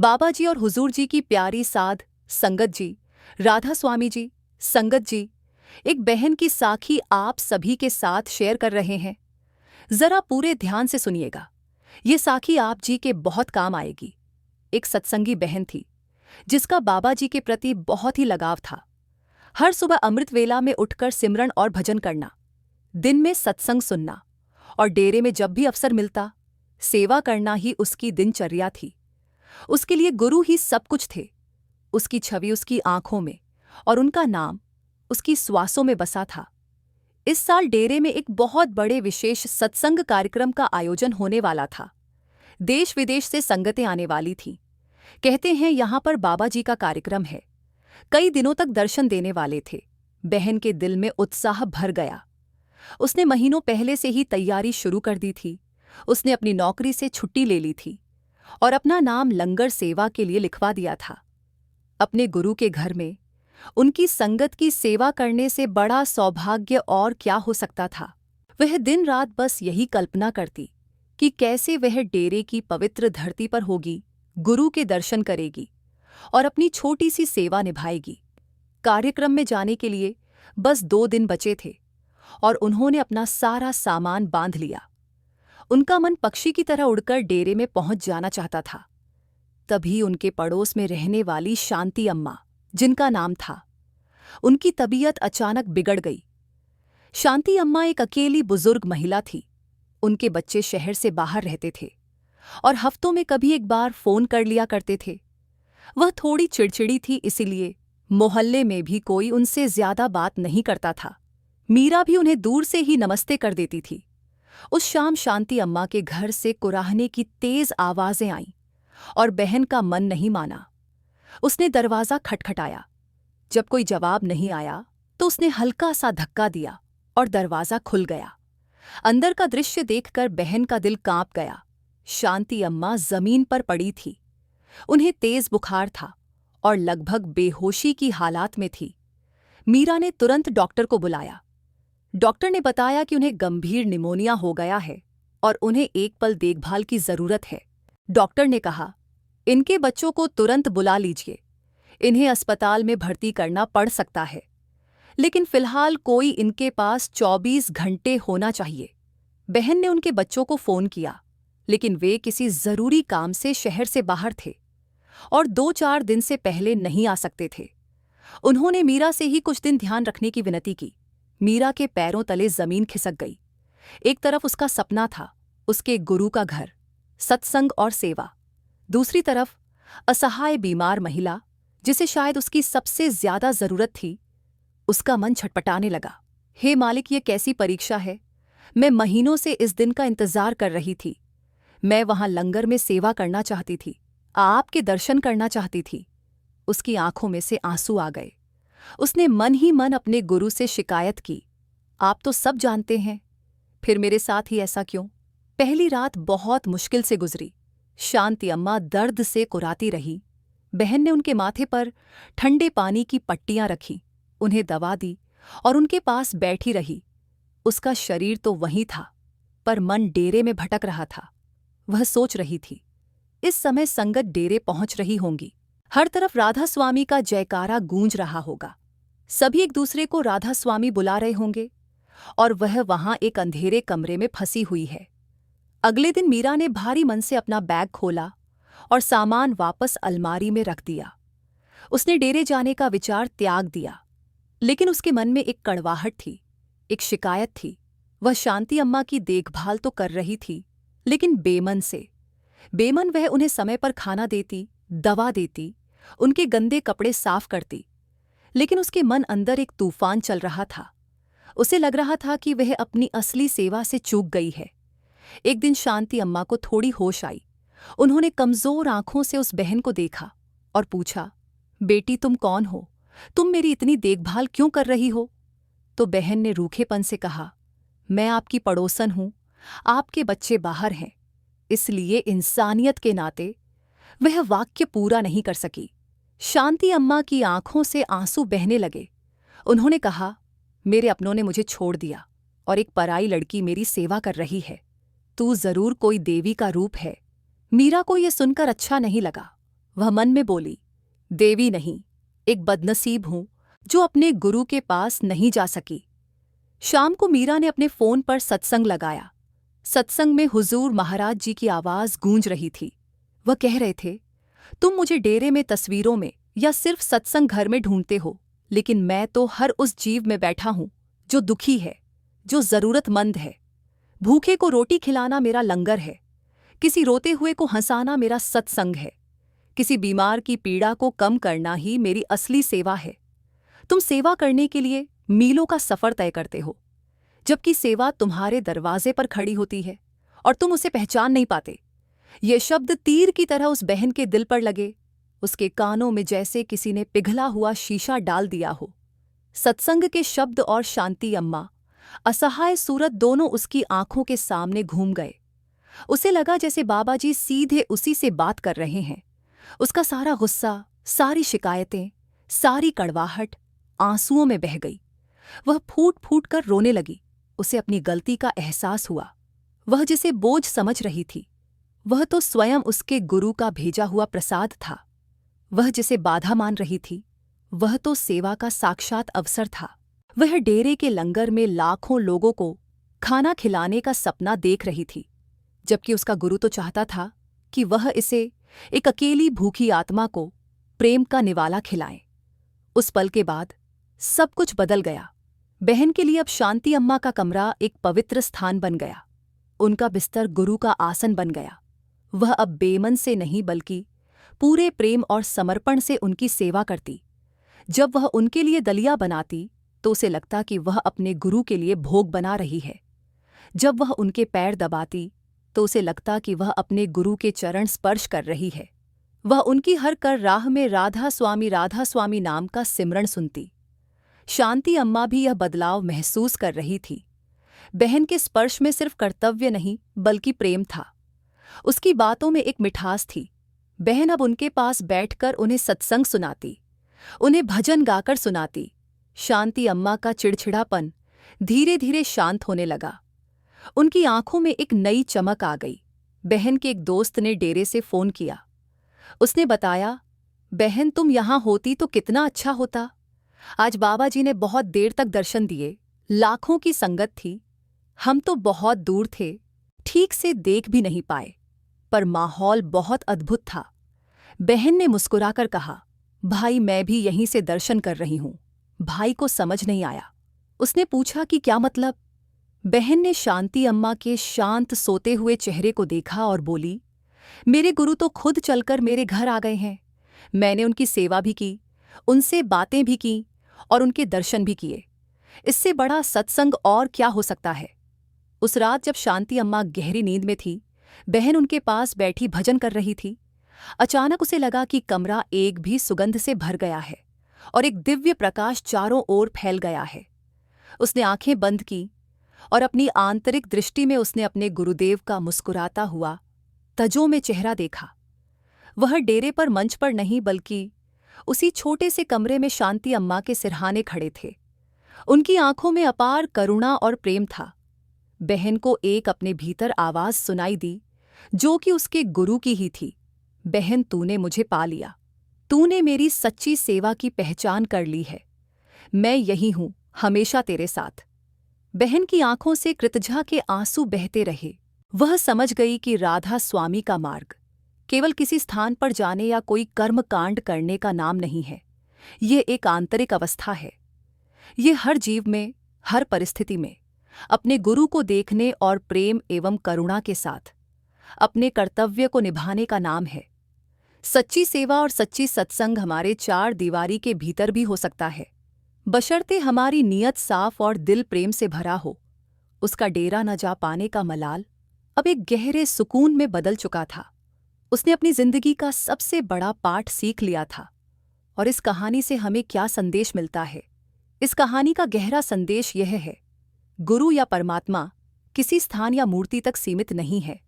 बाबा जी और हुजूर जी की प्यारी साध संगत जी, राधा स्वामी जी, संगत जी, एक बहन की साखी आप सभी के साथ शेयर कर रहे हैं। जरा पूरे ध्यान से सुनिएगा। ये साखी आप जी के बहुत काम आएगी। एक सत्संगी बहन थी जिसका बाबा जी के प्रति बहुत ही लगाव था। हर सुबह अमृत वेला में उठकर सिमरन और भजन करना, दिन में सत्संग सुनना और डेरे में जब भी अवसर मिलता सेवा करना ही उसकी दिनचर्या थी। उसके लिए गुरु ही सब कुछ थे। उसकी छवि उसकी आंखों में और उनका नाम उसकी श्वासों में बसा था। इस साल डेरे में एक बहुत बड़े विशेष सत्संग कार्यक्रम का आयोजन होने वाला था। देश विदेश से संगतें आने वाली थीं। कहते हैं यहाँ पर बाबा जी का कार्यक्रम है। कई दिनों तक दर्शन देने वाले थे। बहन के दिल में उत्साह भर गया। उसने महीनों पहले से ही तैयारी शुरू कर दी थी। उसने अपनी नौकरी से छुट्टी ले ली थी और अपना नाम लंगर सेवा के लिए लिखवा दिया था। अपने गुरु के घर में उनकी संगत की सेवा करने से बड़ा सौभाग्य और क्या हो सकता था। वह दिन रात बस यही कल्पना करती कि कैसे वह डेरे की पवित्र धरती पर होगी, गुरु के दर्शन करेगी और अपनी छोटी सी सेवा निभाएगी। कार्यक्रम में जाने के लिए बस 2 दिन बचे थे और उन्होंने अपना सारा सामान बांध लिया। उनका मन पक्षी की तरह उड़कर डेरे में पहुंच जाना चाहता था। तभी उनके पड़ोस में रहने वाली शांति अम्मा, जिनका नाम था, उनकी तबीयत अचानक बिगड़ गई। शांति अम्मा एक अकेली बुजुर्ग महिला थी। उनके बच्चे शहर से बाहर रहते थे और हफ्तों में कभी एक बार फोन कर लिया करते थे। वह थोड़ी चिड़चिड़ी थी, इसीलिए मोहल्ले में भी कोई उनसे ज्यादा बात नहीं करता था। मीरा भी उन्हें दूर से ही नमस्ते कर देती थी। उस शाम शांति अम्मा के घर से कुराहने की तेज आवाजें आईं और बहन का मन नहीं माना। उसने दरवाजा खटखटाया। जब कोई जवाब नहीं आया तो उसने हल्का सा धक्का दिया और दरवाजा खुल गया। अंदर का दृश्य देखकर बहन का दिल कांप गया। शांति अम्मा जमीन पर पड़ी थी। उन्हें तेज बुखार था और लगभग बेहोशी की हालात में थी। मीरा ने तुरंत डॉक्टर को बुलाया। डॉक्टर ने बताया कि उन्हें गंभीर निमोनिया हो गया है और उन्हें एक पल देखभाल की जरूरत है। डॉक्टर ने कहा, इनके बच्चों को तुरंत बुला लीजिए। इन्हें अस्पताल में भर्ती करना पड़ सकता है, लेकिन फिलहाल कोई इनके पास 24 घंटे होना चाहिए। बहन ने उनके बच्चों को फोन किया, लेकिन वे किसी जरूरी काम से शहर से बाहर थे और 2-4 दिन से पहले नहीं आ सकते थे। उन्होंने मीरा से ही कुछ दिन ध्यान रखने की विनती की। मीरा के पैरों तले जमीन खिसक गई। एक तरफ उसका सपना था, उसके गुरु का घर, सत्संग और सेवा। दूसरी तरफ असहाय बीमार महिला, जिसे शायद उसकी सबसे ज्यादा जरूरत थी। उसका मन छटपटाने लगा। हे मालिक, ये कैसी परीक्षा है। मैं महीनों से इस दिन का इंतजार कर रही थी। मैं वहां लंगर में सेवा करना चाहती थी, आपके दर्शन करना चाहती थी। उसकी आंखों में से आंसू आ गए। उसने मन ही मन अपने गुरु से शिकायत की, आप तो सब जानते हैं, फिर मेरे साथ ही ऐसा क्यों। पहली रात बहुत मुश्किल से गुजरी। शांति अम्मा दर्द से कुराती रही। बहन ने उनके माथे पर ठंडे पानी की पट्टियां रखी, उन्हें दवा दी और उनके पास बैठी रही। उसका शरीर तो वहीं था, पर मन डेरे में भटक रहा था। वह सोच रही थी, इस समय संगत डेरे पहुंच रही होंगी। हर तरफ राधा स्वामी का जयकारा गूंज रहा होगा। सभी एक दूसरे को राधा स्वामी बुला रहे होंगे और वह वहां एक अंधेरे कमरे में फंसी हुई है। अगले दिन मीरा ने भारी मन से अपना बैग खोला और सामान वापस अलमारी में रख दिया। उसने डेरे जाने का विचार त्याग दिया, लेकिन उसके मन में एक कड़वाहट थी, एक शिकायत थी। वह शांति अम्मा की देखभाल तो कर रही थी, लेकिन बेमन से। बेमन वह उन्हें समय पर खाना देती, दवा देती, उनके गंदे कपड़े साफ करती, लेकिन उसके मन अंदर एक तूफान चल रहा था। उसे लग रहा था कि वह अपनी असली सेवा से चूक गई है। एक दिन शांति अम्मा को थोड़ी होश आई। उन्होंने कमजोर आंखों से उस बहन को देखा और पूछा, बेटी तुम कौन हो? तुम मेरी इतनी देखभाल क्यों कर रही हो? तो बहन ने रूखेपन से कहा, मैं आपकी पड़ोसन हूं, आपके बच्चे बाहर हैं। इसलिए इंसानियत के नाते वह वाक्य पूरा नहीं कर सकी। शांति अम्मा की आंखों से आंसू बहने लगे। उन्होंने कहा, मेरे अपनों ने मुझे छोड़ दिया और एक पराई लड़की मेरी सेवा कर रही है। तू जरूर कोई देवी का रूप है। मीरा को यह सुनकर अच्छा नहीं लगा। वह मन में बोली, देवी नहीं, एक बदनसीब हूं जो अपने गुरु के पास नहीं जा सकी। शाम को मीरा ने अपने फोन पर सत्संग लगाया। सत्संग में हुजूर महाराज जी की आवाज गूंज रही थी। वह कह रहे थे, तुम मुझे डेरे में, तस्वीरों में या सिर्फ सत्संग घर में ढूंढते हो, लेकिन मैं तो हर उस जीव में बैठा हूं जो दुखी है, जो जरूरतमंद है। भूखे को रोटी खिलाना मेरा लंगर है, किसी रोते हुए को हंसाना मेरा सत्संग है, किसी बीमार की पीड़ा को कम करना ही मेरी असली सेवा है। तुम सेवा करने के लिए मीलों का सफर तय करते हो, जबकि सेवा तुम्हारे दरवाजे पर खड़ी होती है और तुम उसे पहचान नहीं पाते। ये शब्द तीर की तरह उस बहन के दिल पर लगे, उसके कानों में जैसे किसी ने पिघला हुआ शीशा डाल दिया हो। सत्संग के शब्द और शांति अम्मा, असहाय सूरत दोनों उसकी आंखों के सामने घूम गए। उसे लगा जैसे बाबा जी सीधे उसी से बात कर रहे हैं। उसका सारा गुस्सा, सारी शिकायतें, सारी कड़वाहट आंसुओं में बह गई। वह फूट फूट कर रोने लगी। उसे अपनी गलती का एहसास हुआ। वह जिसे बोझ समझ रही थी, वह तो स्वयं उसके गुरु का भेजा हुआ प्रसाद था। वह जिसे बाधा मान रही थी, वह तो सेवा का साक्षात अवसर था। वह डेरे के लंगर में लाखों लोगों को खाना खिलाने का सपना देख रही थी, जबकि उसका गुरु तो चाहता था कि वह इसे, एक अकेली भूखी आत्मा को, प्रेम का निवाला खिलाए। उस पल के बाद सब कुछ बदल गया। बहन के लिए अब शांति अम्मा का कमरा एक पवित्र स्थान बन गया। उनका बिस्तर गुरु का आसन बन गया। वह अब बेमन से नहीं बल्कि पूरे प्रेम और समर्पण से उनकी सेवा करती। जब वह उनके लिए दलिया बनाती तो उसे लगता कि वह अपने गुरु के लिए भोग बना रही है। जब वह उनके पैर दबाती तो उसे लगता कि वह अपने गुरु के चरण स्पर्श कर रही है। वह उनकी हर कर राह में राधा स्वामी नाम का सिमरन सुनती। शांति अम्मा भी यह बदलाव महसूस कर रही थी। बहन के स्पर्श में सिर्फ कर्तव्य नहीं बल्कि प्रेम था। उसकी बातों में एक मिठास थी। बहन अब उनके पास बैठकर उन्हें सत्संग सुनाती, उन्हें भजन गाकर सुनाती। शांति अम्मा का चिड़चिड़ापन धीरे धीरे शांत होने लगा। उनकी आंखों में एक नई चमक आ गई। बहन के एक दोस्त ने डेरे से फोन किया। उसने बताया, बहन तुम यहां होती तो कितना अच्छा होता। आज बाबा जी ने बहुत देर तक दर्शन दिए, लाखों की संगत थी। हम तो बहुत दूर थे, ठीक से देख भी नहीं पाए, पर माहौल बहुत अद्भुत था। बहन ने मुस्कुराकर कहा, भाई मैं भी यहीं से दर्शन कर रही हूं। भाई को समझ नहीं आया। उसने पूछा कि क्या मतलब। बहन ने शांति अम्मा के शांत सोते हुए चेहरे को देखा और बोली, मेरे गुरु तो खुद चलकर मेरे घर आ गए हैं। मैंने उनकी सेवा भी की, उनसे बातें भी की और उनके दर्शन भी किए। इससे बड़ा सत्संग और क्या हो सकता है। उस रात जब शांति अम्मा गहरी नींद में थी, बहन उनके पास बैठी भजन कर रही थी। अचानक उसे लगा कि कमरा एक भी सुगंध से भर गया है और एक दिव्य प्रकाश चारों ओर फैल गया है। उसने आंखें बंद की और अपनी आंतरिक दृष्टि में उसने अपने गुरुदेव का मुस्कुराता हुआ तजों में चेहरा देखा। वह डेरे पर मंच पर नहीं बल्कि उसी छोटे से कमरे में शांति अम्मा के सिरहाने खड़े थे। उनकी आंखों में अपार करुणा और प्रेम था। बहन को एक अपने भीतर आवाज सुनाई दी, जो कि उसके गुरु की ही थी। बहन तूने मुझे पा लिया, तूने मेरी सच्ची सेवा की पहचान कर ली है। मैं यही हूं, हमेशा तेरे साथ। बहन की आंखों से कृतज्ञता के आंसू बहते रहे। वह समझ गई कि राधा स्वामी का मार्ग केवल किसी स्थान पर जाने या कोई कर्म कांड करने का नाम नहीं है। ये एक आंतरिक अवस्था है। ये हर जीव में, हर परिस्थिति में अपने गुरु को देखने और प्रेम एवं करुणा के साथ अपने कर्तव्य को निभाने का नाम है। सच्ची सेवा और सच्ची सत्संग हमारे चार दीवारी के भीतर भी हो सकता है, बशर्ते हमारी नीयत साफ और दिल प्रेम से भरा हो। उसका डेरा न जा पाने का मलाल अब एक गहरे सुकून में बदल चुका था। उसने अपनी जिंदगी का सबसे बड़ा पाठ सीख लिया था। और इस कहानी से हमें क्या संदेश मिलता है? इस कहानी का गहरा संदेश यह है, गुरु या परमात्मा किसी स्थान या मूर्ति तक सीमित नहीं है,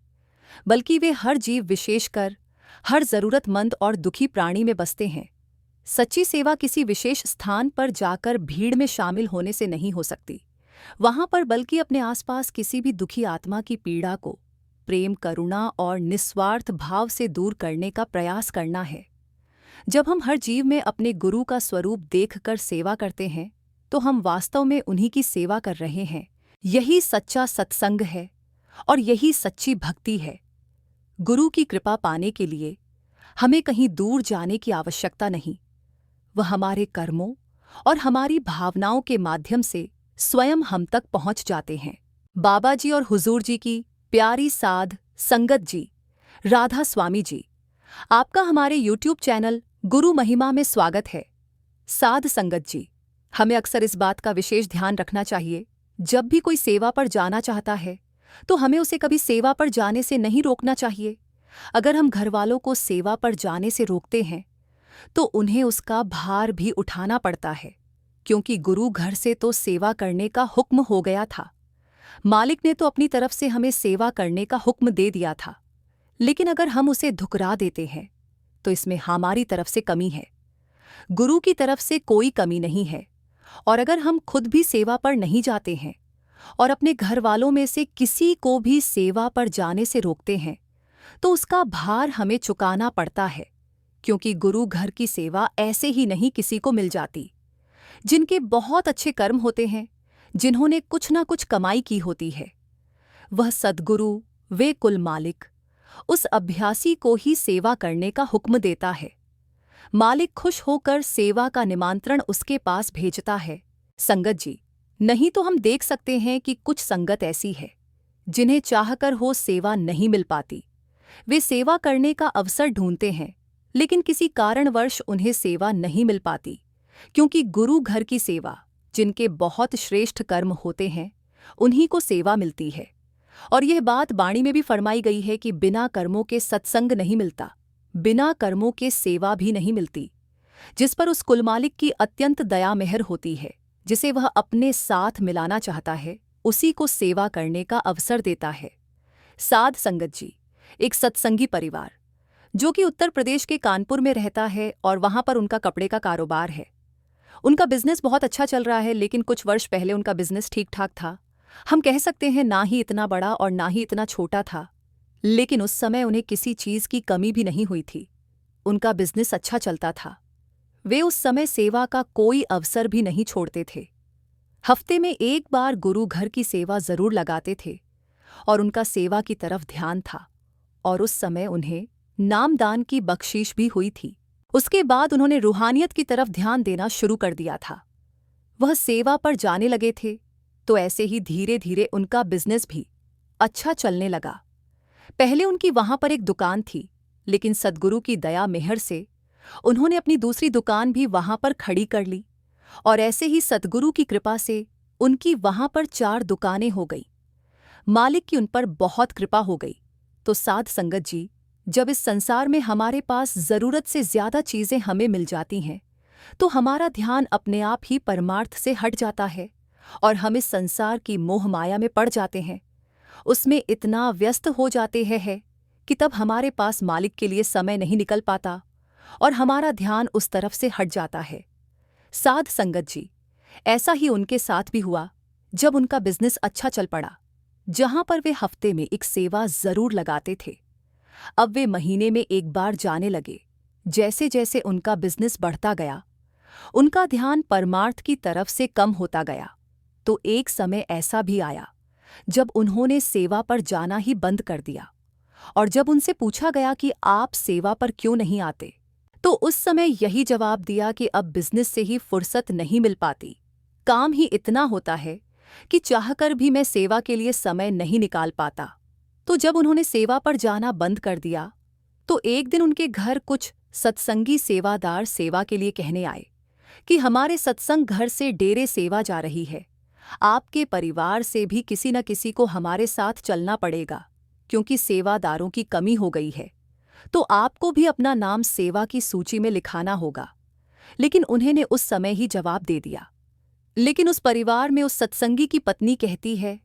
बल्कि वे हर जीव, विशेषकर हर जरूरतमंद और दुखी प्राणी में बसते हैं। सच्ची सेवा किसी विशेष स्थान पर जाकर भीड़ में शामिल होने से नहीं हो सकती, वहां पर बल्कि अपने आसपास किसी भी दुखी आत्मा की पीड़ा को प्रेम, करुणा और निस्वार्थ भाव से दूर करने का प्रयास करना है। जब हम हर जीव में अपने गुरु का स्वरूप देखकर सेवा करते हैं तो हम वास्तव में उन्हीं की सेवा कर रहे हैं। यही सच्चा सत्संग है और यही सच्ची भक्ति है। गुरु की कृपा पाने के लिए हमें कहीं दूर जाने की आवश्यकता नहीं। वह हमारे कर्मों और हमारी भावनाओं के माध्यम से स्वयं हम तक पहुंच जाते हैं। बाबा जी और हुजूर जी की प्यारी साध संगत जी, राधा स्वामी जी, आपका हमारे YouTube चैनल गुरु महिमा में स्वागत है। साध संगत जी, हमें अक्सर इस बात का विशेष ध्यान रखना चाहिए, जब भी कोई सेवा पर जाना चाहता है तो हमें उसे कभी सेवा पर जाने से नहीं रोकना चाहिए। अगर हम घरवालों को सेवा पर जाने से रोकते हैं तो उन्हें उसका भार भी उठाना पड़ता है, क्योंकि गुरु घर से तो सेवा करने का हुक्म हो गया था। मालिक ने तो अपनी तरफ से हमें सेवा करने का हुक्म दे दिया था, लेकिन अगर हम उसे धुकरा देते हैं तो इसमें हमारी तरफ से कमी है। गुरु की तरफ से कोई कमी नहीं है। और अगर हम खुद भी सेवा पर नहीं जाते हैं और अपने घर वालों में से किसी को भी सेवा पर जाने से रोकते हैं तो उसका भार हमें चुकाना पड़ता है, क्योंकि गुरु घर की सेवा ऐसे ही नहीं किसी को मिल जाती। जिनके बहुत अच्छे कर्म होते हैं, जिन्होंने कुछ ना कुछ कमाई की होती है, वह सद्गुरु, वे कुल मालिक, उस अभ्यासी को ही सेवा करने का हुक्म देता है। मालिक खुश होकर सेवा का निमंत्रण उसके पास भेजता है। संगत जी, नहीं तो हम देख सकते हैं कि कुछ संगत ऐसी है जिन्हें चाहकर हो सेवा नहीं मिल पाती। वे सेवा करने का अवसर ढूंढते हैं, लेकिन किसी कारणवश उन्हें सेवा नहीं मिल पाती, क्योंकि गुरु घर की सेवा, जिनके बहुत श्रेष्ठ कर्म होते हैं, उन्हीं को सेवा मिलती है। और यह बात वाणी में भी फरमाई गई है कि बिना कर्मों के सत्संग नहीं मिलता, बिना कर्मों के सेवा भी नहीं मिलती। जिस पर उस कुलमालिक की अत्यंत दया मेहर होती है, जिसे वह अपने साथ मिलाना चाहता है, उसी को सेवा करने का अवसर देता है। साध संगत जी, एक सत्संगी परिवार जो कि उत्तर प्रदेश के कानपुर में रहता है और वहां पर उनका कपड़े का कारोबार है। उनका बिजनेस बहुत अच्छा चल रहा है, लेकिन कुछ वर्ष पहले उनका बिजनेस ठीक ठाक था। हम कह सकते हैं ना ही इतना बड़ा और ना ही इतना छोटा था, लेकिन उस समय उन्हें किसी चीज की कमी भी नहीं हुई थी। उनका बिजनेस अच्छा चलता था। वे उस समय सेवा का कोई अवसर भी नहीं छोड़ते थे। हफ्ते में एक बार गुरु घर की सेवा जरूर लगाते थे और उनका सेवा की तरफ ध्यान था। और उस समय उन्हें नामदान की बख्शीश भी हुई थी। उसके बाद उन्होंने रूहानियत की तरफ ध्यान देना शुरू कर दिया था। वह सेवा पर जाने लगे थे तो ऐसे ही धीरे धीरे उनका बिजनेस भी अच्छा चलने लगा। पहले उनकी वहां पर एक दुकान थी, लेकिन सद्गुरु की दया मेहर से उन्होंने अपनी दूसरी दुकान भी वहां पर खड़ी कर ली और ऐसे ही सद्गुरु की कृपा से उनकी वहां पर 4 दुकानें हो गई। मालिक की उन पर बहुत कृपा हो गई। तो साध संगत जी, जब इस संसार में हमारे पास जरूरत से ज्यादा चीजें हमें मिल जाती हैं तो हमारा ध्यान अपने आप ही परमार्थ से हट जाता है और हम इस संसार की मोह माया में पड़ जाते हैं। उसमें इतना व्यस्त हो जाते हैं कि तब हमारे पास मालिक के लिए समय नहीं निकल पाता और हमारा ध्यान उस तरफ से हट जाता है। साध संगत जी, ऐसा ही उनके साथ भी हुआ। जब उनका बिजनेस अच्छा चल पड़ा, जहां पर वे हफ्ते में एक सेवा जरूर लगाते थे, अब वे महीने में एक बार जाने लगे। जैसे जैसे उनका बिजनेस बढ़ता गया, उनका ध्यान परमार्थ की तरफ से कम होता गया। तो एक समय ऐसा भी आया जब उन्होंने सेवा पर जाना ही बंद कर दिया। और जब उनसे पूछा गया कि आप सेवा पर क्यों नहीं आते, तो उस समय यही जवाब दिया कि अब बिजनेस से ही फुर्सत नहीं मिल पाती। काम ही इतना होता है कि चाहकर भी मैं सेवा के लिए समय नहीं निकाल पाता। तो जब उन्होंने सेवा पर जाना बंद कर दिया, तो एक दिन उनके घर कुछ सत्संगी सेवादार सेवा के लिए कहने आए कि हमारे सत्संग घर से डेरे सेवा जा रही है, आपके परिवार से भी किसी न किसी को हमारे साथ चलना पड़ेगा, क्योंकि सेवादारों की कमी हो गई है। तो आपको भी अपना नाम सेवा की सूची में लिखाना होगा। लेकिन उन्होंने उस समय ही जवाब दे दिया। लेकिन उस परिवार में उस सत्संगी की पत्नी कहती है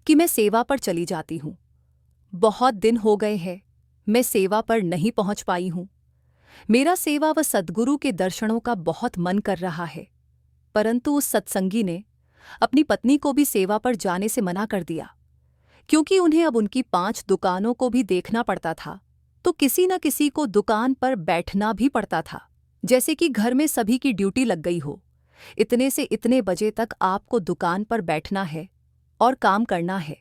कि मैं सेवा पर चली जाती हूँ, बहुत दिन हो गए हैं, मैं सेवा पर नहीं पहुंच पाई हूं। मेरा सेवा व सद्गुरु के दर्शनों का बहुत मन कर रहा है। परंतु उस सत्संगी ने अपनी पत्नी को भी सेवा पर जाने से मना कर दिया, क्योंकि उन्हें अब उनकी 5 दुकानों को भी देखना पड़ता था, तो किसी न किसी को दुकान पर बैठना भी पड़ता था। जैसे कि घर में सभी की ड्यूटी लग गई हो। इतने से इतने बजे तक आपको दुकान पर बैठना है और काम करना है।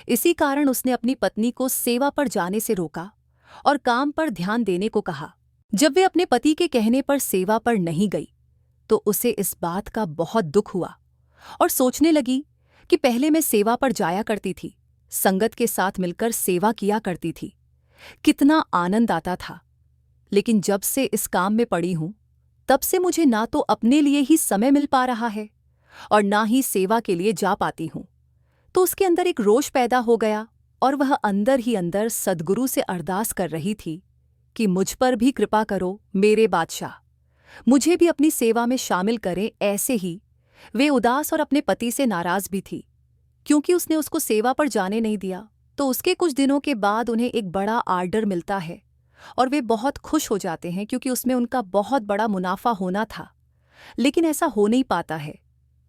इसी कारण उसने अपनी पत्नी को सेवा पर जाने से रोका और काम पर ध्यान देने को कहा। जब वे अपने पति के कहने पर सेवा पर नहीं गई तो उसे इस बात का बहुत दुख हुआ और सोचने लगी कि पहले मैं सेवा पर जाया करती थी, संगत के साथ मिलकर सेवा किया करती थी, कितना आनंद आता था। लेकिन जब से इस काम में पड़ी हूं तब से मुझे ना तो अपने लिए ही समय मिल पा रहा है और ना ही सेवा के लिए जा पाती हूं। तो उसके अंदर एक रोष पैदा हो गया और वह अंदर ही अंदर सद्गुरु से अरदास कर रही थी कि मुझ पर भी कृपा करो मेरे बादशाह, मुझे भी अपनी सेवा में शामिल करें। ऐसे ही वे उदास और अपने पति से नाराज भी थी क्योंकि उसने उसको सेवा पर जाने नहीं दिया। तो उसके कुछ दिनों के बाद उन्हें एक बड़ा आर्डर मिलता है और वे बहुत खुश हो जाते हैं क्योंकि उसमें उनका बहुत बड़ा मुनाफा होना था। लेकिन ऐसा हो नहीं पाता है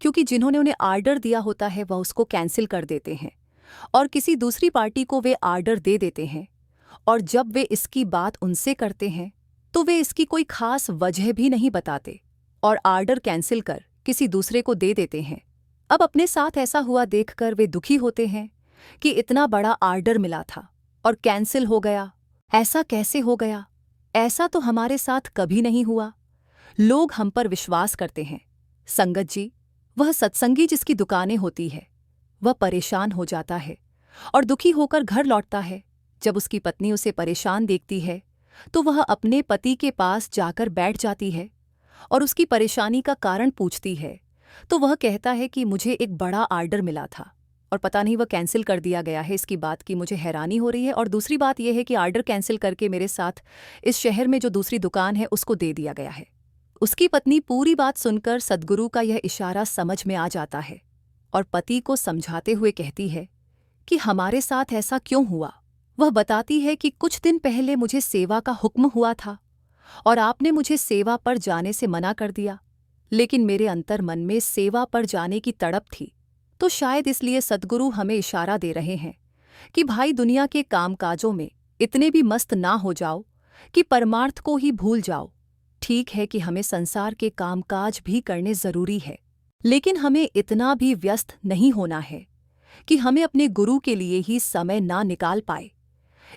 क्योंकि जिन्होंने उन्हें आर्डर दिया होता है वह उसको कैंसिल कर देते हैं और किसी दूसरी पार्टी को वे आर्डर दे देते हैं। और जब वे इसकी बात उनसे करते हैं तो वे इसकी कोई खास वजह भी नहीं बताते और आर्डर कैंसिल कर किसी दूसरे को दे देते हैं। अब अपने साथ ऐसा हुआ देखकर वे दुखी होते हैं कि इतना बड़ा आर्डर मिला था और कैंसिल हो गया। ऐसा कैसे हो गया? ऐसा तो हमारे साथ कभी नहीं हुआ। लोग हम पर विश्वास करते हैं। संगत जी, वह सत्संगी जिसकी दुकानें होती है, वह परेशान हो जाता है और दुखी होकर घर लौटता है। जब उसकी पत्नी उसे परेशान देखती है तो वह अपने पति के पास जाकर बैठ जाती है और उसकी परेशानी का कारण पूछती है। तो वह कहता है कि मुझे एक बड़ा आर्डर मिला था और पता नहीं वह कैंसिल कर दिया गया है। इसकी बात की मुझे हैरानी हो रही है। और दूसरी बात यह है कि आर्डर कैंसिल करके मेरे साथ इस शहर में जो दूसरी दुकान है उसको दे दिया गया है। उसकी पत्नी पूरी बात सुनकर सद्गुरु का यह इशारा समझ में आ जाता है और पति को समझाते हुए कहती है कि हमारे साथ ऐसा क्यों हुआ। वह बताती है कि कुछ दिन पहले मुझे सेवा का हुक्म हुआ था और आपने मुझे सेवा पर जाने से मना कर दिया, लेकिन मेरे अंतर मन में सेवा पर जाने की तड़प थी। तो शायद इसलिए सद्गुरु हमें इशारा दे रहे हैं कि भाई दुनिया के कामकाजों में इतने भी मस्त ना हो जाओ कि परमार्थ को ही भूल जाओ। ठीक है कि हमें संसार के कामकाज भी करने जरूरी है, लेकिन हमें इतना भी व्यस्त नहीं होना है कि हमें अपने गुरु के लिए ही समय ना निकाल पाए।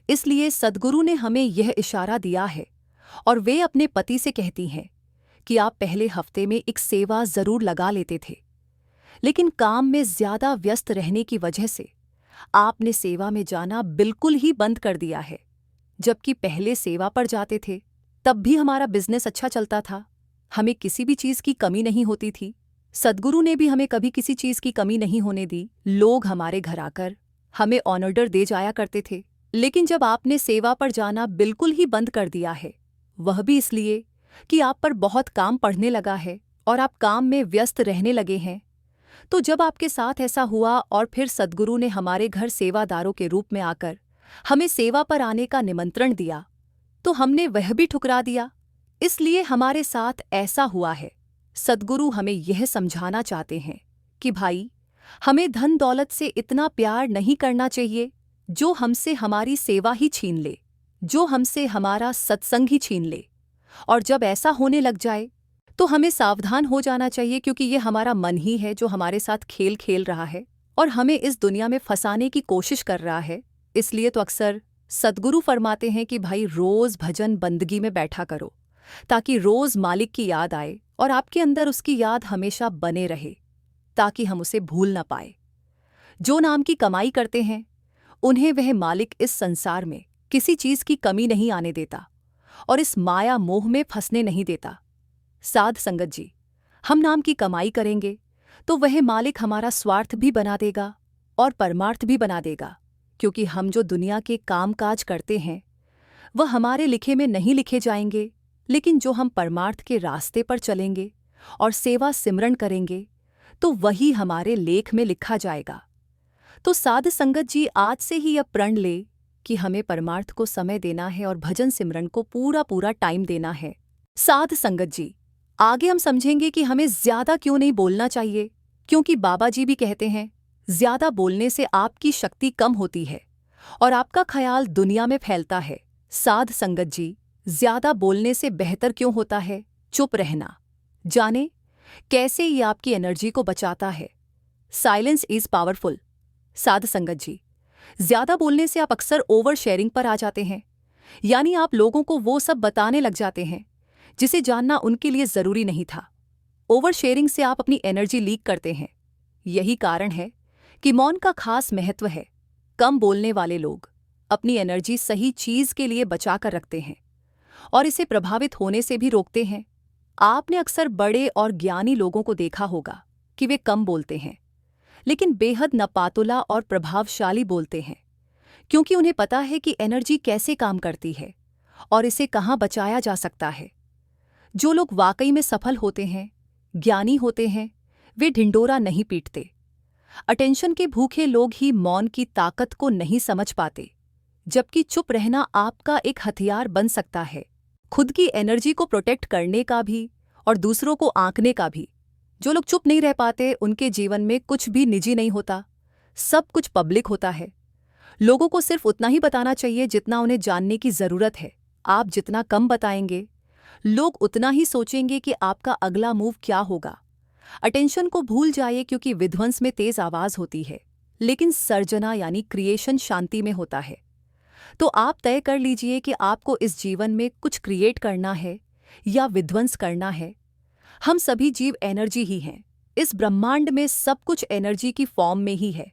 इसलिए सद्गुरु ने हमें यह इशारा दिया है और वे अपने पति से कहती हैं कि आप पहले हफ्ते में एक सेवा जरूर लगा लेते थे, लेकिन काम में ज्यादा व्यस्त रहने की वजह से आपने सेवा में जाना बिल्कुल ही बंद कर दिया है। जबकि पहले सेवा पर जाते थे तब भी हमारा बिजनेस अच्छा चलता था, हमें किसी भी चीज की कमी नहीं होती थी। सद्गुरु ने भी हमें कभी किसी चीज की कमी नहीं होने दी। लोग हमारे घर आकर हमें ऑर्डर दे जाया करते थे। लेकिन जब आपने सेवा पर जाना बिल्कुल ही बंद कर दिया है, वह भी इसलिए कि आप पर बहुत काम पड़ने लगा है और आप काम में व्यस्त रहने लगे हैं। तो जब आपके साथ ऐसा हुआ और फिर सद्गुरु ने हमारे घर सेवादारों के रूप में आकर हमें सेवा पर आने का निमंत्रण दिया, तो हमने वह भी ठुकरा दिया। इसलिए हमारे साथ ऐसा हुआ है। सद्गुरु हमें यह समझाना चाहते हैं कि भाई, हमें धन दौलत से इतना प्यार नहीं करना चाहिए जो हमसे हमारी सेवा ही छीन ले, जो हमसे हमारा सत्संग ही छीन ले। और जब ऐसा होने लग जाए तो हमें सावधान हो जाना चाहिए, क्योंकि ये हमारा मन ही है जो हमारे साथ खेल खेल रहा है और हमें इस दुनिया में फंसाने की कोशिश कर रहा है। इसलिए तो अक्सर सद्गुरु फरमाते हैं कि भाई रोज भजन बंदगी में बैठा करो, ताकि रोज मालिक की याद आए और आपके अंदर उसकी याद हमेशा बने रहे, ताकि हम उसे भूल ना पाए। जो नाम की कमाई करते हैं उन्हें वह मालिक इस संसार में किसी चीज की कमी नहीं आने देता और इस माया मोह में फंसने नहीं देता। साध संगत जी, हम नाम की कमाई करेंगे तो वह मालिक हमारा स्वार्थ भी बना देगा और परमार्थ भी बना देगा, क्योंकि हम जो दुनिया के कामकाज करते हैं वह हमारे लिखे में नहीं लिखे जाएंगे। लेकिन जो हम परमार्थ के रास्ते पर चलेंगे और सेवा सिमरन करेंगे तो वही हमारे लेख में लिखा जाएगा। तो साध संगत जी, आज से ही यह प्रण ले कि हमें परमार्थ को समय देना है और भजन सिमरन को पूरा पूरा टाइम देना है। साध संगत जी, आगे हम समझेंगे कि हमें ज्यादा क्यों नहीं बोलना चाहिए, क्योंकि बाबा जी भी कहते हैं ज्यादा बोलने से आपकी शक्ति कम होती है और आपका ख्याल दुनिया में फैलता है। साध संगत जी, ज्यादा बोलने से बेहतर क्यों होता है चुप रहना? जाने कैसे ये आपकी एनर्जी को बचाता है। Silence is powerful. साध संगत जी, ज्यादा बोलने से आप अक्सर ओवर शेयरिंग पर आ जाते हैं। यानी आप लोगों को वो सब बताने लग जाते हैं जिसे जानना उनके लिए जरूरी नहीं था। ओवर शेयरिंग से आप अपनी एनर्जी लीक करते हैं। यही कारण है कि मौन का खास महत्व है। कम बोलने वाले लोग अपनी एनर्जी सही चीज के लिए बचा कर रखते हैं और इसे प्रभावित होने से भी रोकते हैं। आपने अक्सर बड़े और ज्ञानी लोगों को देखा होगा कि वे कम बोलते हैं लेकिन बेहद नपातुला और प्रभावशाली बोलते हैं, क्योंकि उन्हें पता है कि एनर्जी कैसे काम करती है और इसे कहाँ बचाया जा सकता है। जो लोग वाकई में सफल होते हैं, ज्ञानी होते हैं, वे ढिंडोरा नहीं पीटते। अटेंशन के भूखे लोग ही मौन की ताकत को नहीं समझ पाते, जबकि चुप रहना आपका एक हथियार बन सकता है, खुद की एनर्जी को प्रोटेक्ट करने का भी और दूसरों को आंकने का भी। जो लोग चुप नहीं रह पाते उनके जीवन में कुछ भी निजी नहीं होता, सब कुछ पब्लिक होता है। लोगों को सिर्फ उतना ही बताना चाहिए जितना उन्हें जानने की जरूरत है। आप जितना कम बताएंगे, लोग उतना ही सोचेंगे कि आपका अगला मूव क्या होगा। अटेंशन को भूल जाइए, क्योंकि विध्वंस में तेज आवाज होती है लेकिन सर्जना यानी क्रिएशन शांति में होता है। तो आप तय कर लीजिए कि आपको इस जीवन में कुछ क्रिएट करना है या विध्वंस करना है। हम सभी जीव एनर्जी ही हैं। इस ब्रह्मांड में सब कुछ एनर्जी की फॉर्म में ही है।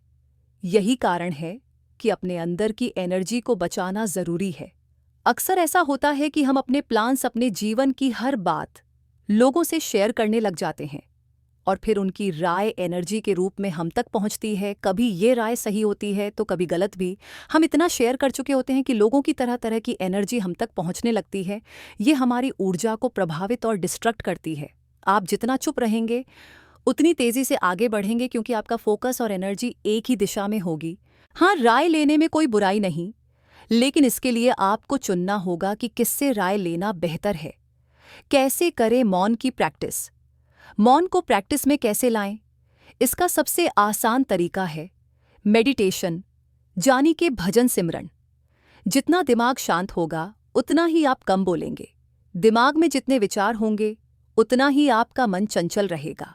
यही कारण है कि अपने अंदर की एनर्जी को बचाना जरूरी है। अक्सर ऐसा होता है कि हम अपने प्लान्स, अपने जीवन की हर बात लोगों से शेयर करने लग जाते हैं और फिर उनकी राय एनर्जी के रूप में हम तक पहुंचती है। कभी ये राय सही होती है तो कभी गलत भी। हम इतना शेयर कर चुके होते हैं कि लोगों की तरह तरह की एनर्जी हम तक पहुंचने लगती है। ये हमारी ऊर्जा को प्रभावित और डिस्ट्रक्ट करती है। आप जितना चुप रहेंगे उतनी तेजी से आगे बढ़ेंगे, क्योंकि आपका फोकस और एनर्जी एक ही दिशा में होगी। हाँ, राय लेने में कोई बुराई नहीं, लेकिन इसके लिए आपको चुनना होगा कि किससे राय लेना बेहतर है। कैसे करें मौन की प्रैक्टिस? मौन को प्रैक्टिस में कैसे लाएं? इसका सबसे आसान तरीका है मेडिटेशन, यानी कि भजन सिमरन। जितना दिमाग शांत होगा उतना ही आप कम बोलेंगे। दिमाग में जितने विचार होंगे उतना ही आपका मन चंचल रहेगा।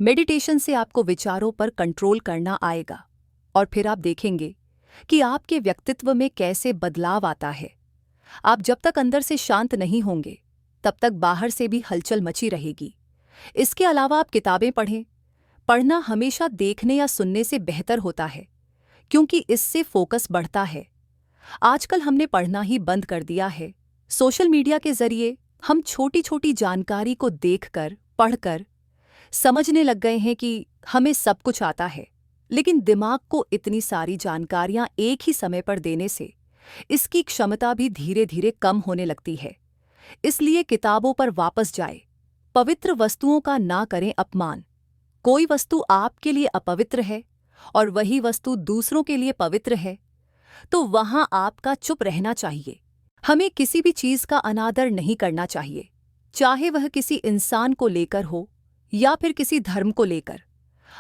मेडिटेशन से आपको विचारों पर कंट्रोल करना आएगा और फिर आप देखेंगे कि आपके व्यक्तित्व में कैसे बदलाव आता है। आप जब तक अंदर से शांत नहीं होंगे तब तक बाहर से भी हलचल मची रहेगी। इसके अलावा आप किताबें पढ़ें। पढ़ना हमेशा देखने या सुनने से बेहतर होता है, क्योंकि इससे फोकस बढ़ता है। आजकल हमने पढ़ना ही बंद कर दिया है। सोशल मीडिया के जरिए हम छोटी छोटी जानकारी को देखकर, पढ़कर समझने लग गए हैं कि हमें सब कुछ आता है, लेकिन दिमाग को इतनी सारी जानकारियां एक ही समय पर देने से इसकी क्षमता भी धीरे धीरे कम होने लगती है। इसलिए किताबों पर वापस जाए। पवित्र वस्तुओं का ना करें अपमान। कोई वस्तु आपके लिए अपवित्र है और वही वस्तु दूसरों के लिए पवित्र है, तो वहां आपका चुप रहना चाहिए। हमें किसी भी चीज का अनादर नहीं करना चाहिए, चाहे वह किसी इंसान को लेकर हो या फिर किसी धर्म को लेकर।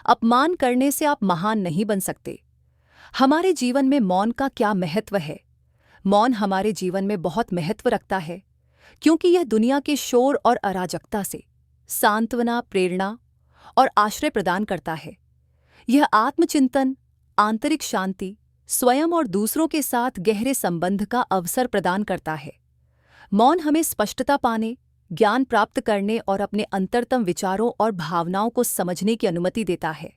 अपमान करने से आप महान नहीं बन सकते। हमारे जीवन में मौन का क्या महत्व है? मौन हमारे जीवन में बहुत महत्व रखता है, क्योंकि यह दुनिया के शोर और अराजकता से सांत्वना, प्रेरणा और आश्रय प्रदान करता है। यह आत्मचिंतन, आंतरिक शांति, स्वयं और दूसरों के साथ गहरे संबंध का अवसर प्रदान करता है। मौन हमें स्पष्टता पाने, ज्ञान प्राप्त करने और अपने अंतरतम विचारों और भावनाओं को समझने की अनुमति देता है।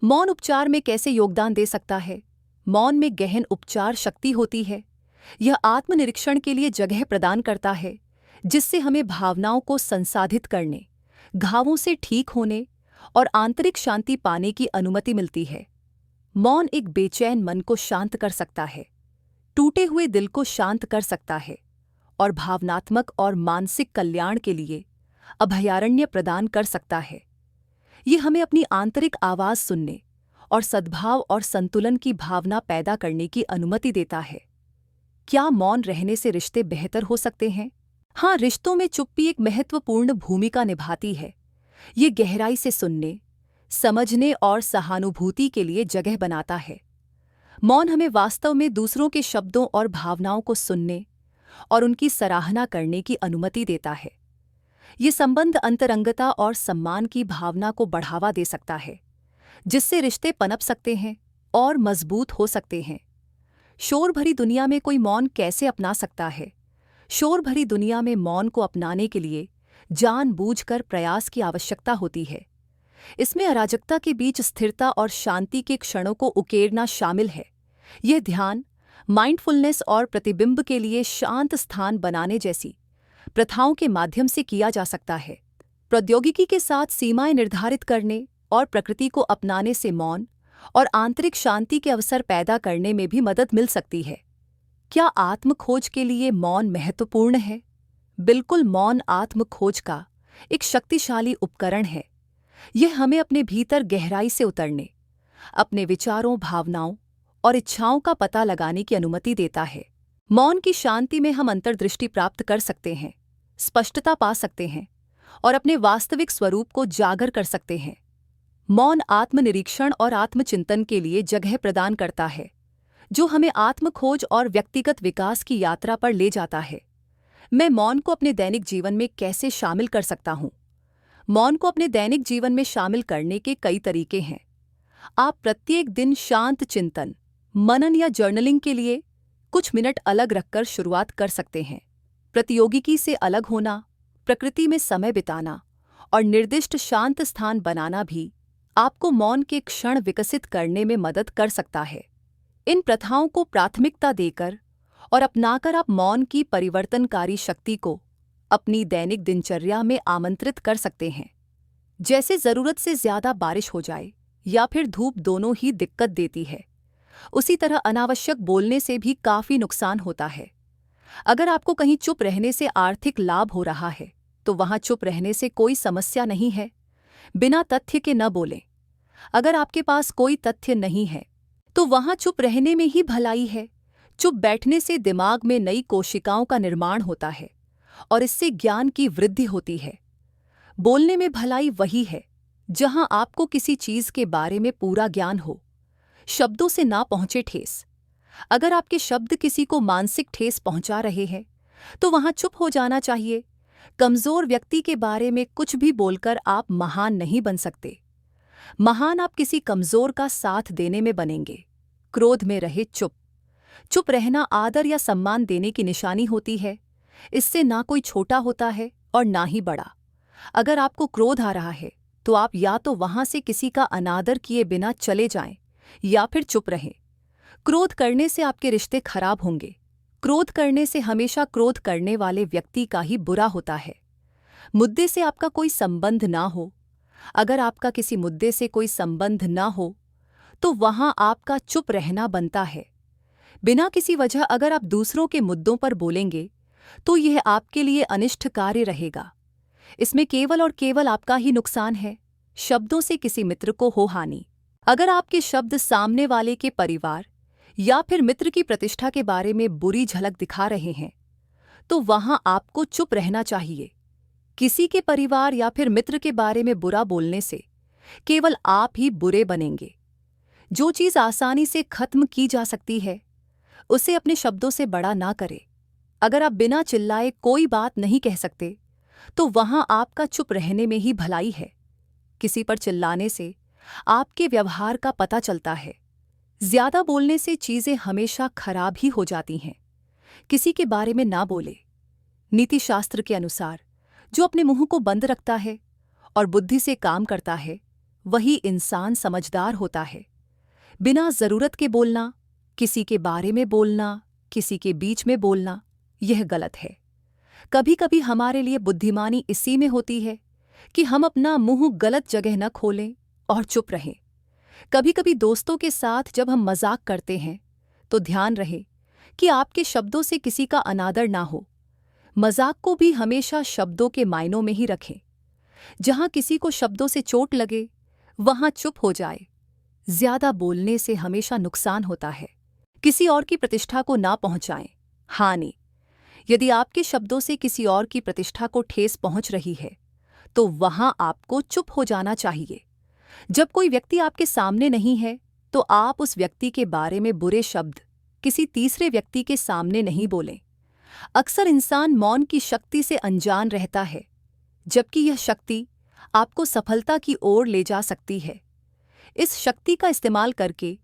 मौन उपचार में कैसे योगदान दे सकता है? मौन में गहन उपचार शक्ति होती है। यह आत्मनिरीक्षण के लिए जगह प्रदान करता है, जिससे हमें भावनाओं को संसाधित करने, घावों से ठीक होने और आंतरिक शांति पाने की अनुमति मिलती है। मौन एक बेचैन मन को शांत कर सकता है, टूटे हुए दिल को शांत कर सकता है और भावनात्मक और मानसिक कल्याण के लिए अभयारण्य प्रदान कर सकता है। यह हमें अपनी आंतरिक आवाज सुनने और सद्भाव और संतुलन की भावना पैदा करने की अनुमति देता है। क्या मौन रहने से रिश्ते बेहतर हो सकते हैं? हाँ, रिश्तों में चुप्पी एक महत्वपूर्ण भूमिका निभाती है। ये गहराई से सुनने, समझने और सहानुभूति के लिए जगह बनाता है। मौन हमें वास्तव में दूसरों के शब्दों और भावनाओं को सुनने, और उनकी सराहना करने की अनुमति देता है। ये संबंध अंतरंगता और सम्मान की भावना को बढ़ावा दे सकता है, जिससे रिश्ते पनप सकते हैं और मजबूत हो सकते हैं। शोर भरी दुनिया में कोई मौन कैसे अपना सकता है? शोर भरी दुनिया में मौन को अपनाने के लिए जानबूझकर प्रयास की आवश्यकता होती है। इसमें अराजकता के बीच स्थिरता और शांति के क्षणों को उकेरना शामिल है। यह ध्यान, माइंडफुलनेस और प्रतिबिंब के लिए शांत स्थान बनाने जैसी प्रथाओं के माध्यम से किया जा सकता है। प्रौद्योगिकी के साथ सीमाएं निर्धारित करने और प्रकृति को अपनाने से मौन और आंतरिक शांति के अवसर पैदा करने में भी मदद मिल सकती है। क्या आत्म खोज के लिए मौन महत्वपूर्ण है? बिल्कुल, मौन आत्म खोज का एक शक्तिशाली उपकरण है। यह हमें अपने भीतर गहराई से उतरने, अपने विचारों, भावनाओं और इच्छाओं का पता लगाने की अनुमति देता है। मौन की शांति में हम अंतर्दृष्टि प्राप्त कर सकते हैं, स्पष्टता पा सकते हैं और अपने वास्तविक स्वरूप को जागर कर सकते हैं। मौन आत्मनिरीक्षण और आत्मचिंतन के लिए जगह प्रदान करता है, जो हमें आत्मखोज और व्यक्तिगत विकास की यात्रा पर ले जाता है। मैं मौन को अपने दैनिक जीवन में कैसे शामिल कर सकता हूँ? मौन को अपने दैनिक जीवन में शामिल करने के कई तरीके हैं। आप प्रत्येक दिन शांत चिंतन, मनन या जर्नलिंग के लिए कुछ मिनट अलग रखकर शुरुआत कर सकते हैं। प्रतियोगिकी से अलग होना, प्रकृति में समय बिताना और निर्दिष्ट शांत स्थान बनाना भी आपको मौन के क्षण विकसित करने में मदद कर सकता है। इन प्रथाओं को प्राथमिकता देकर और अपनाकर आप मौन की परिवर्तनकारी शक्ति को अपनी दैनिक दिनचर्या में आमंत्रित कर सकते हैं। जैसे ज़रूरत से ज़्यादा बारिश हो जाए या फिर धूप दोनों ही दिक्कत देती है, उसी तरह अनावश्यक बोलने से भी काफ़ी नुकसान होता है। अगर आपको कहीं चुप रहने से आर्थिक लाभ हो रहा है, तो वहाँ चुप रहने से कोई समस्या नहीं है। बिना तथ्य के न बोलें। अगर आपके पास कोई तथ्य नहीं है, तो वहाँ चुप रहने में ही भलाई है। चुप बैठने से दिमाग में नई कोशिकाओं का निर्माण होता है और इससे ज्ञान की वृद्धि होती है। बोलने में भलाई वही है जहाँ आपको किसी चीज़ के बारे में पूरा ज्ञान हो, शब्दों से ना पहुँचे ठेस। अगर आपके शब्द किसी को मानसिक ठेस पहुँचा रहे हैं, तो वहाँ चुप हो जाना चाहिए। कमज़ोर व्यक्ति के बारे में कुछ भी बोलकर आप महान नहीं बन सकते। महान आप किसी कमज़ोर का साथ देने में बनेंगे। क्रोध में रहे चुप। चुप रहना आदर या सम्मान देने की निशानी होती है। इससे ना कोई छोटा होता है और ना ही बड़ा। अगर आपको क्रोध आ रहा है, तो आप या तो वहाँ से किसी का अनादर किए बिना चले जाएं या फिर चुप रहें। क्रोध करने से आपके रिश्ते खराब होंगे। क्रोध करने से हमेशा क्रोध करने वाले व्यक्ति का ही बुरा होता है। मुद्दे से आपका कोई संबंध ना हो। अगर आपका किसी मुद्दे से कोई संबंध ना हो, तो वहाँ आपका चुप रहना बनता है। बिना किसी वजह अगर आप दूसरों के मुद्दों पर बोलेंगे, तो यह आपके लिए अनिष्टकारी रहेगा। इसमें केवल और केवल आपका ही नुकसान है। शब्दों से किसी मित्र को हो हानि। अगर आपके शब्द सामने वाले के परिवार या फिर मित्र की प्रतिष्ठा के बारे में बुरी झलक दिखा रहे हैं, तो वहां आपको चुप रहना चाहिए। किसी के परिवार या फिर मित्र के बारे में बुरा बोलने से केवल आप ही बुरे बनेंगे। जो चीज़ आसानी से खत्म की जा सकती है, उसे अपने शब्दों से बड़ा ना करें। अगर आप बिना चिल्लाए कोई बात नहीं कह सकते, तो वहां आपका चुप रहने में ही भलाई है। किसी पर चिल्लाने से आपके व्यवहार का पता चलता है। ज्यादा बोलने से चीजें हमेशा खराब ही हो जाती हैं। किसी के बारे में ना बोले। नीति शास्त्र के अनुसार जो अपने मुंह को बंद रखता है और बुद्धि से काम करता है, वही इंसान समझदार होता है। बिना जरूरत के बोलना, किसी के बारे में बोलना, किसी के बीच में बोलना, यह गलत है। कभी कभी हमारे लिए बुद्धिमानी इसी में होती है कि हम अपना मुंह गलत जगह न खोलें और चुप रहें। कभी कभी दोस्तों के साथ जब हम मजाक करते हैं, तो ध्यान रहे कि आपके शब्दों से किसी का अनादर ना हो। मजाक को भी हमेशा शब्दों के मायनों में ही रखें। जहां किसी को शब्दों से चोट लगे, वहां चुप हो जाए। ज्यादा बोलने से हमेशा नुकसान होता है। किसी और की प्रतिष्ठा को ना पहुंचाएं। हानि। यदि आपके शब्दों से किसी और की प्रतिष्ठा को ठेस पहुंच रही है, तो वहां आपको चुप हो जाना चाहिए। जब कोई व्यक्ति आपके सामने नहीं है, तो आप उस व्यक्ति के बारे में बुरे शब्द किसी तीसरे व्यक्ति के सामने नहीं बोलें। अक्सर इंसान मौन की शक्ति से अनजान रहता है, जबकि यह शक्ति आपको सफलता की ओर ले जा सकती है। इस शक्ति का इस्तेमाल करके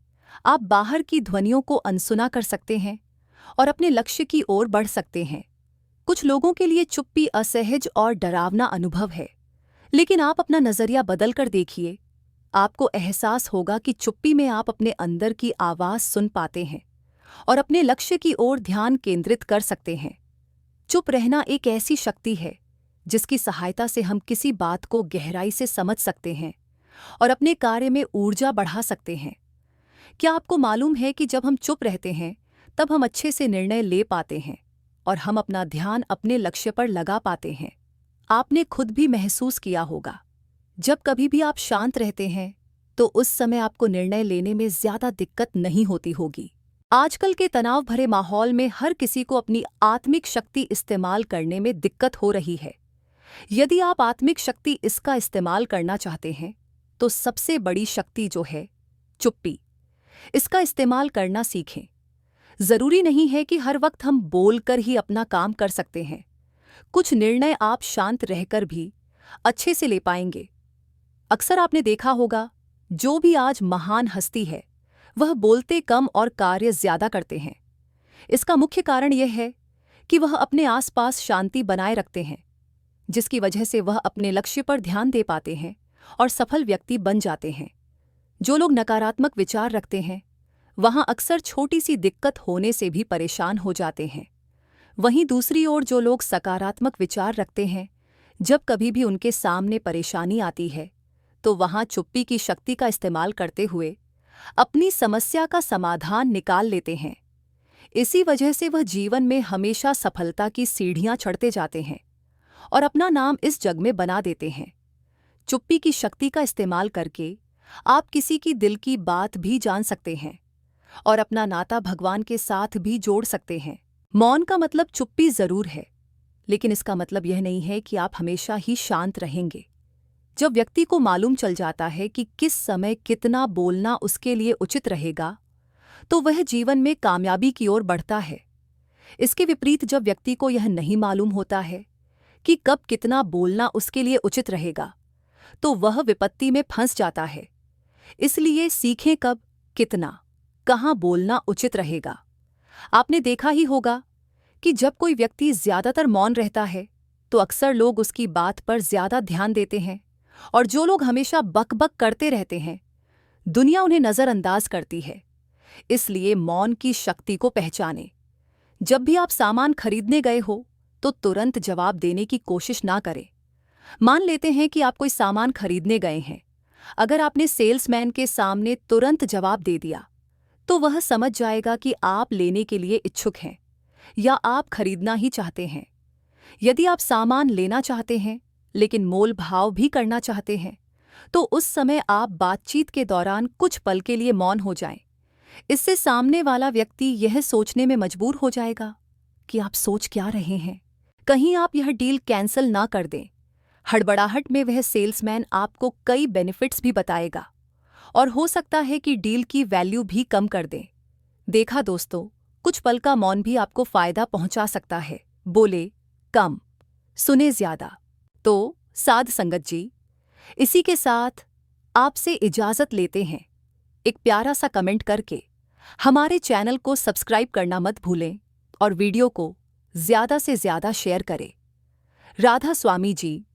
आप बाहर की ध्वनियों को अनसुना कर सकते हैं और अपने लक्ष्य की ओर बढ़ सकते हैं। कुछ लोगों के लिए चुप्पी असहज और डरावना अनुभव है, लेकिन आप अपना नजरिया बदल कर देखिए। आपको एहसास होगा कि चुप्पी में आप अपने अंदर की आवाज सुन पाते हैं और अपने लक्ष्य की ओर ध्यान केंद्रित कर सकते हैं। चुप रहना एक ऐसी शक्ति है जिसकी सहायता से हम किसी बात को गहराई से समझ सकते हैं और अपने कार्य में ऊर्जा बढ़ा सकते हैं। क्या आपको मालूम है कि जब हम चुप रहते हैं तब हम अच्छे से निर्णय ले पाते हैं और हम अपना ध्यान अपने लक्ष्य पर लगा पाते हैं। आपने खुद भी महसूस किया होगा, जब कभी भी आप शांत रहते हैं तो उस समय आपको निर्णय लेने में ज्यादा दिक्कत नहीं होती होगी। आजकल के तनाव भरे माहौल में हर किसी को अपनी आत्मिक शक्ति इस्तेमाल करने में दिक्कत हो रही है। यदि आप आत्मिक शक्ति इसका इस्तेमाल करना चाहते हैं तो सबसे बड़ी शक्ति जो है चुप्पी, इसका इस्तेमाल करना सीखें। जरूरी नहीं है कि हर वक्त हम बोलकर ही अपना काम कर सकते हैं। कुछ निर्णय आप शांत रहकर भी अच्छे से ले पाएंगे। अक्सर आपने देखा होगा, जो भी आज महान हस्ती है वह बोलते कम और कार्य ज्यादा करते हैं। इसका मुख्य कारण यह है कि वह अपने आसपास शांति बनाए रखते हैं, जिसकी वजह से वह अपने लक्ष्य पर ध्यान दे पाते हैं और सफल व्यक्ति बन जाते हैं। जो लोग नकारात्मक विचार रखते हैं वहां अक्सर छोटी सी दिक्कत होने से भी परेशान हो जाते हैं। वहीं दूसरी ओर जो लोग सकारात्मक विचार रखते हैं, जब कभी भी उनके सामने परेशानी आती है तो वहां चुप्पी की शक्ति का इस्तेमाल करते हुए अपनी समस्या का समाधान निकाल लेते हैं। इसी वजह से वह जीवन में हमेशा सफलता की सीढ़ियां चढ़ते जाते हैं और अपना नाम इस जग में बना देते हैं। चुप्पी की शक्ति का इस्तेमाल करके आप किसी की दिल की बात भी जान सकते हैं और अपना नाता भगवान के साथ भी जोड़ सकते हैं। मौन का मतलब चुप्पी जरूर है, लेकिन इसका मतलब यह नहीं है कि आप हमेशा ही शांत रहेंगे। जब व्यक्ति को मालूम चल जाता है कि किस समय कितना बोलना उसके लिए उचित रहेगा, तो वह जीवन में कामयाबी की ओर बढ़ता है। इसके विपरीत जब व्यक्ति को यह नहीं मालूम होता है कि कब कितना बोलना उसके लिए उचित रहेगा, तो वह विपत्ति में फंस जाता है। इसलिए सीखें कब, कितना, कहाँ बोलना उचित रहेगा। आपने देखा ही होगा कि जब कोई व्यक्ति ज्यादातर मौन रहता है तो अक्सर लोग उसकी बात पर ज्यादा ध्यान देते हैं, और जो लोग हमेशा बक-बक करते रहते हैं दुनिया उन्हें नजरअंदाज करती है। इसलिए मौन की शक्ति को पहचानें। जब भी आप सामान खरीदने गए हो तो तुरंत जवाब देने की कोशिश ना करें। मान लेते हैं कि आप कोई सामान खरीदने गए हैं। अगर आपने सेल्समैन के सामने तुरंत जवाब दे दिया तो वह समझ जाएगा कि आप लेने के लिए इच्छुक हैं या आप खरीदना ही चाहते हैं। यदि आप सामान लेना चाहते हैं लेकिन मोल भाव भी करना चाहते हैं, तो उस समय आप बातचीत के दौरान कुछ पल के लिए मौन हो जाएं। इससे सामने वाला व्यक्ति यह सोचने में मजबूर हो जाएगा कि आप सोच क्या रहे हैं। कहीं आप यह डील कैंसिल ना कर दें। हड़बड़ाहट में वह सेल्समैन आपको कई बेनिफिट्स भी बताएगा और हो सकता है कि डील की वैल्यू भी कम कर दें। देखा दोस्तों, कुछ पल का मौन भी आपको फायदा पहुंचा सकता है। बोले कम, सुने ज्यादा। तो साध संगत जी, इसी के साथ आपसे इजाजत लेते हैं। एक प्यारा सा कमेंट करके हमारे चैनल को सब्सक्राइब करना मत भूलें और वीडियो को ज्यादा से ज्यादा शेयर करें। राधा स्वामी जी।